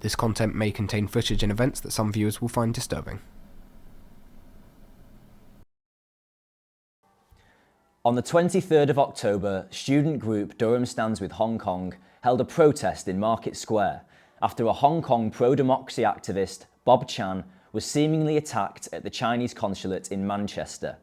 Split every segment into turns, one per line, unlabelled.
This content may contain footage and events that some viewers will find disturbing.
On the 23rd of October, student group Durham Stands with Hong Kong held a protest in Market Square after a Hong Kong pro-democracy activist, Bob Chan, was seemingly attacked at the Chinese Consulate in Manchester.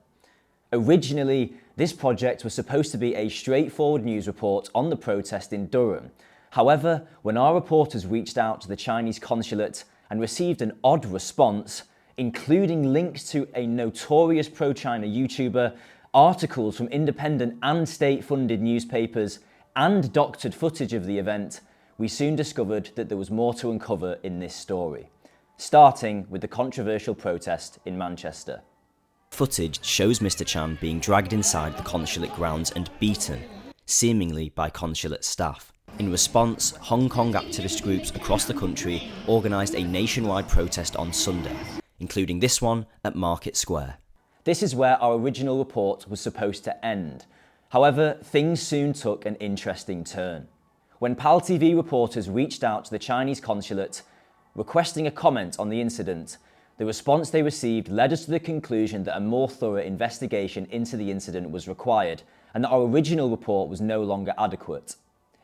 Originally, this project was supposed to be a straightforward news report on the protest in Durham. However, when our reporters reached out to the Chinese Consulate and received an odd response, including links to a notorious pro-China YouTuber, articles from independent and state-funded newspapers, and doctored footage of the event, we soon discovered that there was more to uncover in this story, starting with the controversial protest in Manchester.
Footage shows Mr. Chan being dragged inside the consulate grounds and beaten, seemingly by consulate staff. In response, Hong Kong activist groups across the country organised a nationwide protest on Sunday, including this one at Market Square.
This is where our original report was supposed to end. However, things soon took an interesting turn. When PalTV reporters reached out to the Chinese Consulate, requesting a comment on the incident, the response they received led us to the conclusion that a more thorough investigation into the incident was required, and that our original report was no longer adequate.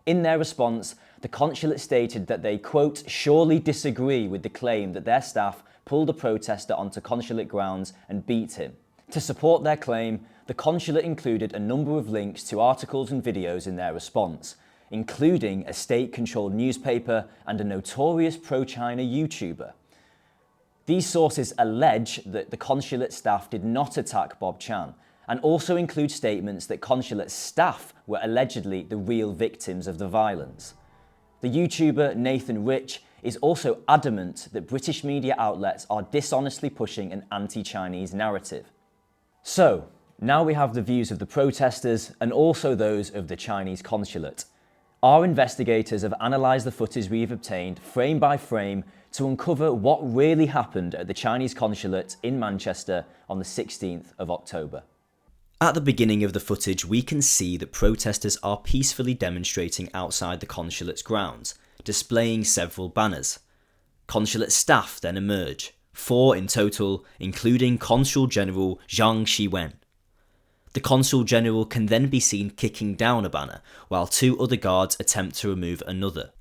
In their response, the consulate stated that they, quote, surely disagree with the claim that their staff pulled a protester onto consulate grounds and beat him. To support their claim, the consulate included a number of links to articles and videos in their response, including a state-controlled newspaper and a notorious pro-China YouTuber. These sources allege that the consulate staff did not attack Bob Chan, and also include statements that consulate staff were allegedly the real victims of the violence. The YouTuber Nathan Rich is also adamant that British media outlets are dishonestly pushing an anti-Chinese narrative. So, now we have the views of the protesters and also those of the Chinese Consulate. Our investigators have analysed the footage we've obtained frame by frame to uncover what really happened at the Chinese Consulate in Manchester on the 16th of October.
At the beginning of the footage, we can see that protesters are peacefully demonstrating outside the consulate's grounds, displaying several banners. Consulate staff then emerge, 4 in total, including Consul General Zhang Shiwen. The Consul General can then be seen kicking down a banner, while 2 other guards attempt to remove another.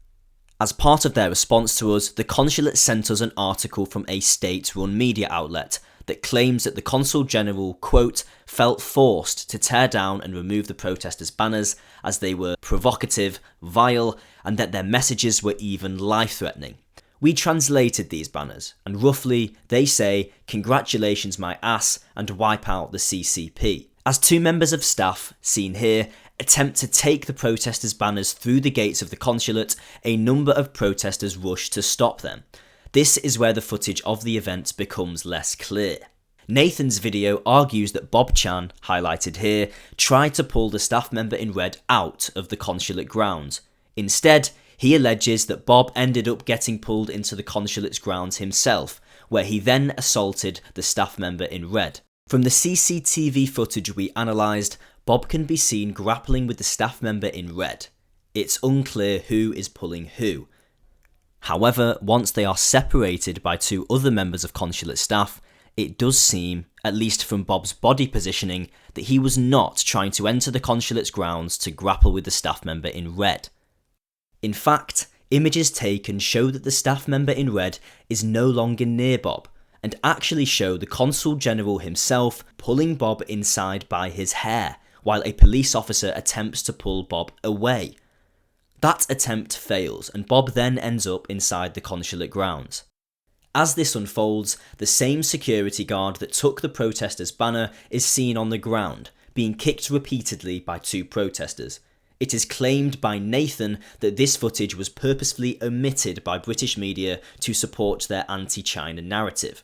As part of their response to us, the consulate sent us an article from a state-run media outlet that claims that the Consul General, quote, felt forced to tear down and remove the protesters' banners as they were provocative, vile, and that their messages were even life-threatening. We translated these banners, and roughly, they say, congratulations my ass, and wipe out the CCP. As 2 members of staff, seen here, attempt to take the protesters' banners through the gates of the consulate, a number of protesters rush to stop them. This is where the footage of the event becomes less clear. Nathan's video argues that Bob Chan, highlighted here, tried to pull the staff member in red out of the consulate grounds. Instead, he alleges that Bob ended up getting pulled into the consulate's grounds himself, where he then assaulted the staff member in red. From the CCTV footage we analysed, Bob can be seen grappling with the staff member in red. It's unclear who is pulling who. However, once they are separated by 2 other members of consulate staff, it does seem, at least from Bob's body positioning, that he was not trying to enter the consulate's grounds to grapple with the staff member in red. In fact, images taken show that the staff member in red is no longer near Bob, and actually show the Consul General himself pulling Bob inside by his hair, while a police officer attempts to pull Bob away. That attempt fails, and Bob then ends up inside the consulate grounds. As this unfolds, the same security guard that took the protesters' banner is seen on the ground, being kicked repeatedly by 2 protesters. It is claimed by Nathan that this footage was purposefully omitted by British media to support their anti-China narrative.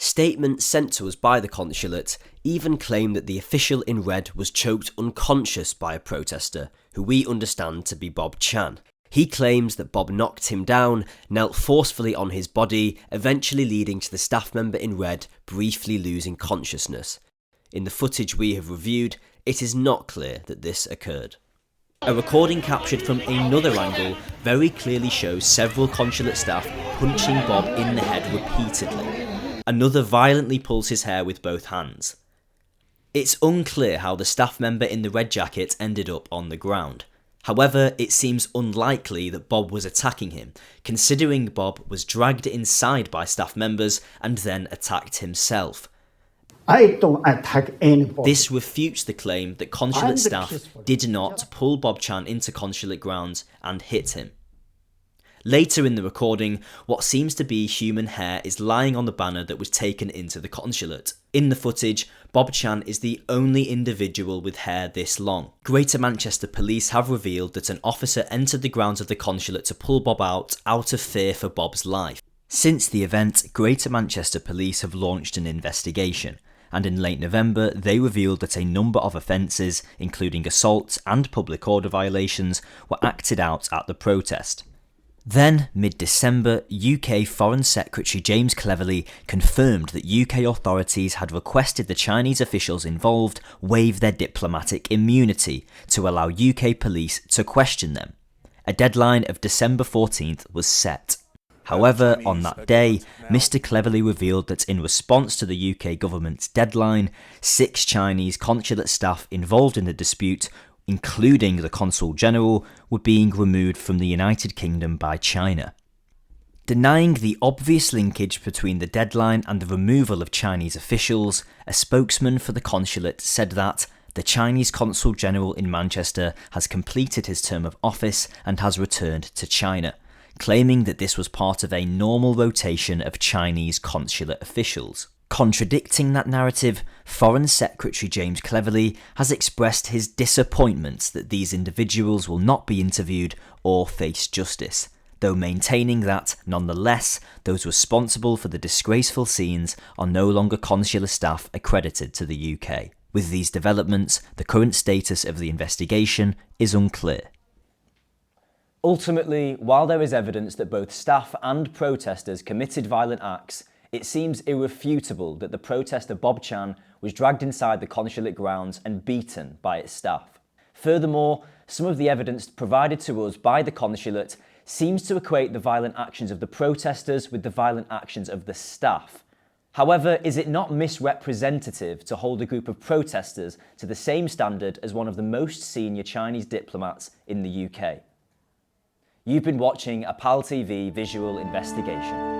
Statements sent to us by the consulate even claim that the official in red was choked unconscious by a protester, who we understand to be Bob Chan. He claims that Bob knocked him down, knelt forcefully on his body, eventually leading to the staff member in red briefly losing consciousness. In the footage we have reviewed, it is not clear that this occurred. A recording captured from another angle very clearly shows several consulate staff punching Bob in the head repeatedly. Another violently pulls his hair with both hands. It's unclear how the staff member in the red jacket ended up on the ground. However, it seems unlikely that Bob was attacking him, considering Bob was dragged inside by staff members and then attacked himself.
I don't attack anybody.
This refutes the claim that consulate staff did not pull Bob Chan into consulate grounds and hit him. Later in the recording, what seems to be human hair is lying on the banner that was taken into the consulate. In the footage, Bob Chan is the only individual with hair this long. Greater Manchester Police have revealed that an officer entered the grounds of the consulate to pull Bob out of fear for Bob's life. Since the event, Greater Manchester Police have launched an investigation, and in late November they revealed that a number of offences, including assaults and public order violations, were acted out at the protest. Then, mid-December, UK Foreign Secretary James Cleverly confirmed that UK authorities had requested the Chinese officials involved waive their diplomatic immunity to allow UK police to question them. A deadline of December 14th was set. However, on that day, Mr. Cleverly revealed that in response to the UK government's deadline, 6 Chinese consulate staff involved in the dispute, including the Consul General, were being removed from the United Kingdom by China. Denying the obvious linkage between the deadline and the removal of Chinese officials, a spokesman for the consulate said that the Chinese Consul General in Manchester has completed his term of office and has returned to China, claiming that this was part of a normal rotation of Chinese consulate officials. Contradicting that narrative, Foreign Secretary James Cleverly has expressed his disappointment that these individuals will not be interviewed or face justice, though maintaining that, nonetheless, those responsible for the disgraceful scenes are no longer consular staff accredited to the UK. With these developments, the current status of the investigation is unclear.
Ultimately, while there is evidence that both staff and protesters committed violent acts, it seems irrefutable that the protester Bob Chan was dragged inside the consulate grounds and beaten by its staff. Furthermore, some of the evidence provided to us by the consulate seems to equate the violent actions of the protesters with the violent actions of the staff. However, is it not misrepresentative to hold a group of protesters to the same standard as one of the most senior Chinese diplomats in the UK? You've been watching a PalTV visual investigation.